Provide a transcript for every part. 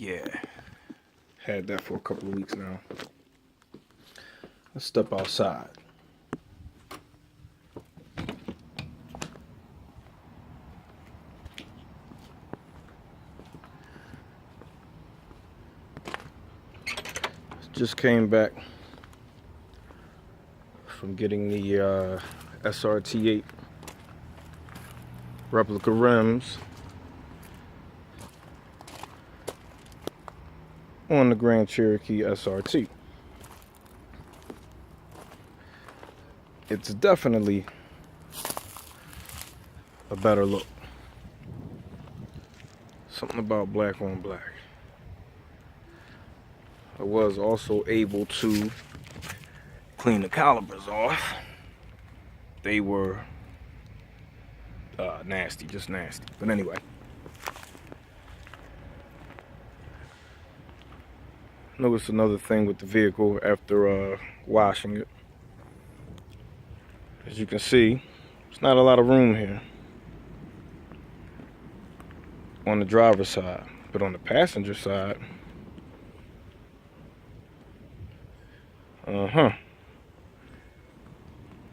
Yeah, had that for a couple of weeks now. Let's step outside. Just came back from getting the SRT8 replica rims on the Grand Cherokee SRT. It's definitely a better look. Something about black on black. I was also able to clean the calipers off. They were nasty, just nasty. But anyway, notice another thing with the vehicle after washing it. As you can see, there's not a lot of room here on the driver's side, but on the passenger side,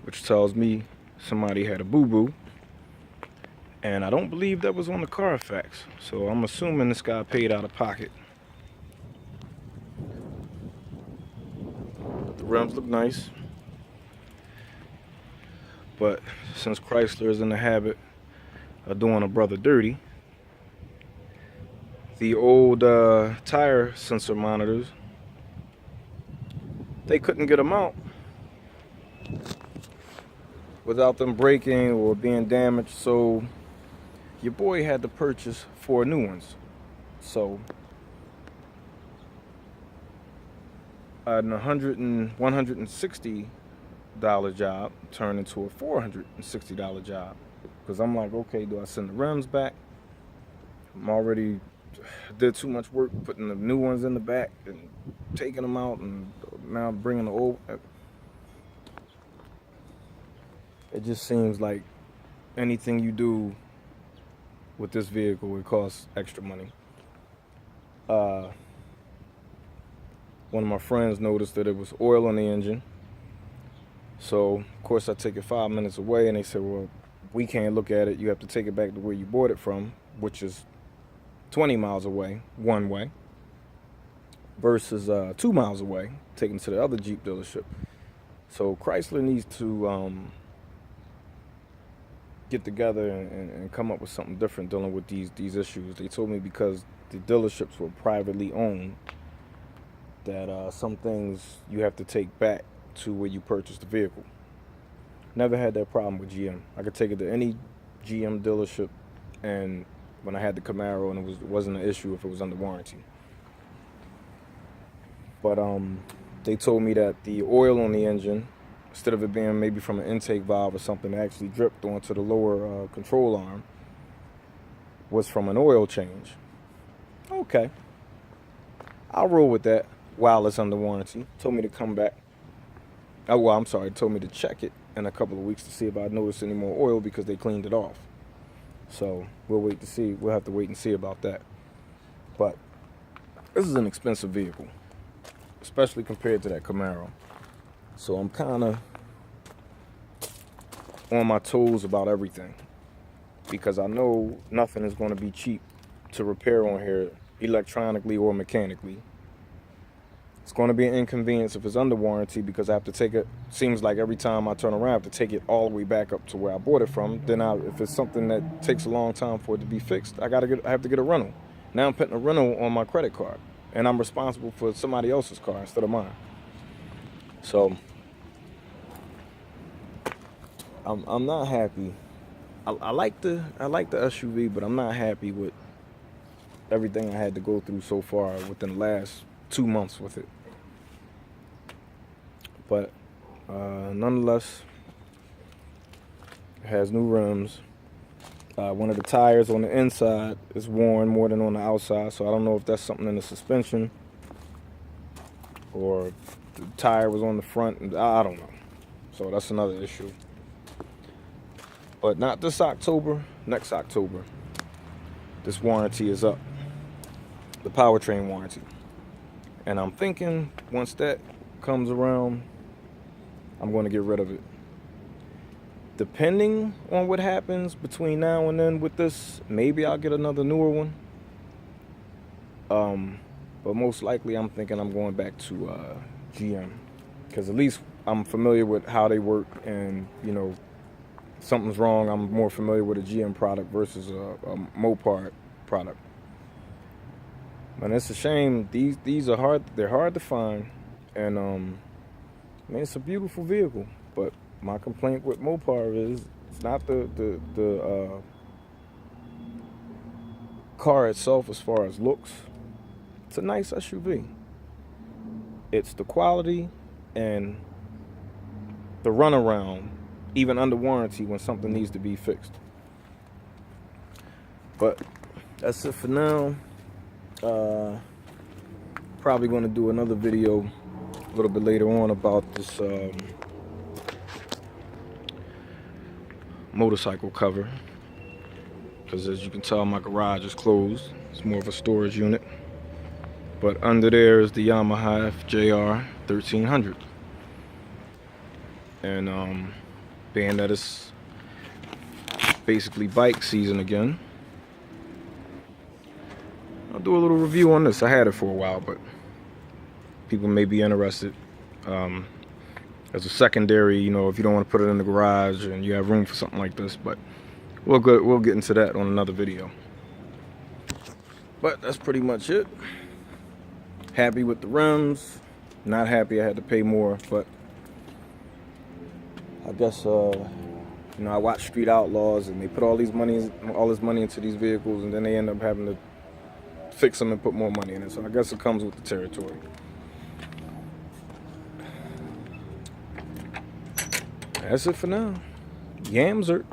which tells me somebody had a boo-boo, and I don't believe that was on the Carfax, so I'm assuming this guy paid out of pocket. The rims look nice, but since Chrysler is in the habit of doing a brother dirty, the old tire sensor monitors, they couldn't get them out without them breaking or being damaged, so your boy had to purchase 4 new ones. So an $160 job turned into a $460 job, because I'm like, okay, do I send the rims back? I'm already did too much work putting the new ones in the back and taking them out, and now bringing the old. It just seems like anything you do with this vehicle, it costs extra money. One of my friends noticed that it was oil on the engine, so of course I take it 5 minutes away, and they said, well, we can't look at it, you have to take it back to where you bought it from, which is 20 miles away one way versus 2 miles away, taken to the other Jeep dealership. So Chrysler needs to get together and come up with something different dealing with these issues. They told me because the dealerships were privately owned that some things you have to take back to where you purchased the vehicle. Never had that problem with GM. I could take it to any GM dealership, and when I had the Camaro, and it wasn't an issue if it was under warranty. But they told me that the oil on the engine, instead of it being maybe from an intake valve or something, it actually dripped onto the lower control arm, was from an oil change. Okay, I'll roll with that while it's under warranty. Told me to come back. Oh, well, I'm sorry. Told me to check it in a couple of weeks to see if I noticed any more oil, because they cleaned it off. So we'll wait to see. We'll have to wait and see about that. But this is an expensive vehicle, especially compared to that Camaro. So I'm kind of on my toes about everything, because I know nothing is going to be cheap to repair on here, electronically or mechanically. It's going to be an inconvenience if it's under warranty, because I have to take it, seems like every time I turn around, I have to take it all the way back up to where I bought it from. Then if it's something that takes a long time for it to be fixed, I have to get a rental. Now I'm putting a rental on my credit card, and I'm responsible for somebody else's car instead of mine. So I'm not happy. I like the SUV, but I'm not happy with everything I had to go through so far within the last 2 months with it. But nonetheless, it has new rims. One of the tires on the inside is worn more than on the outside, so I don't know if that's something in the suspension or the tire was on the front. I don't know. So that's another issue. But not this October, next October. This warranty is up. the powertrain warranty. And I'm thinking once that comes around, I'm going to get rid of it. Depending on what happens between now and then with this, maybe I'll get another newer one. But most likely I'm thinking I'm going back to GM, because at least I'm familiar with how they work, and you know, if something's wrong, I'm more familiar with a GM product versus a Mopar product. And it's a shame, these are hard, they're hard to find, and I mean, it's a beautiful vehicle, but my complaint with Mopar is it's not the car itself as far as looks. It's a nice SUV. It's the quality and the runaround, even under warranty when something needs to be fixed. But that's it for now. Probably going to do another video a little bit later on about this motorcycle cover, because as you can tell, my garage is closed. It's more of a storage unit, but under there is the Yamaha FJR 1300, and being that it's basically bike season again, I'll do a little review on this. I had it for a while, but people may be interested as a secondary, you know, if you don't want to put it in the garage and you have room for something like this. But we'll get into that on another video. But that's pretty much it. Happy with the rims. Not happy I had to pay more, but I guess you know, I watch Street Outlaws and they put all this money into these vehicles, and then they end up having to fix them and put more money in it. So I guess it comes with the territory. That's it for now. Yamsert.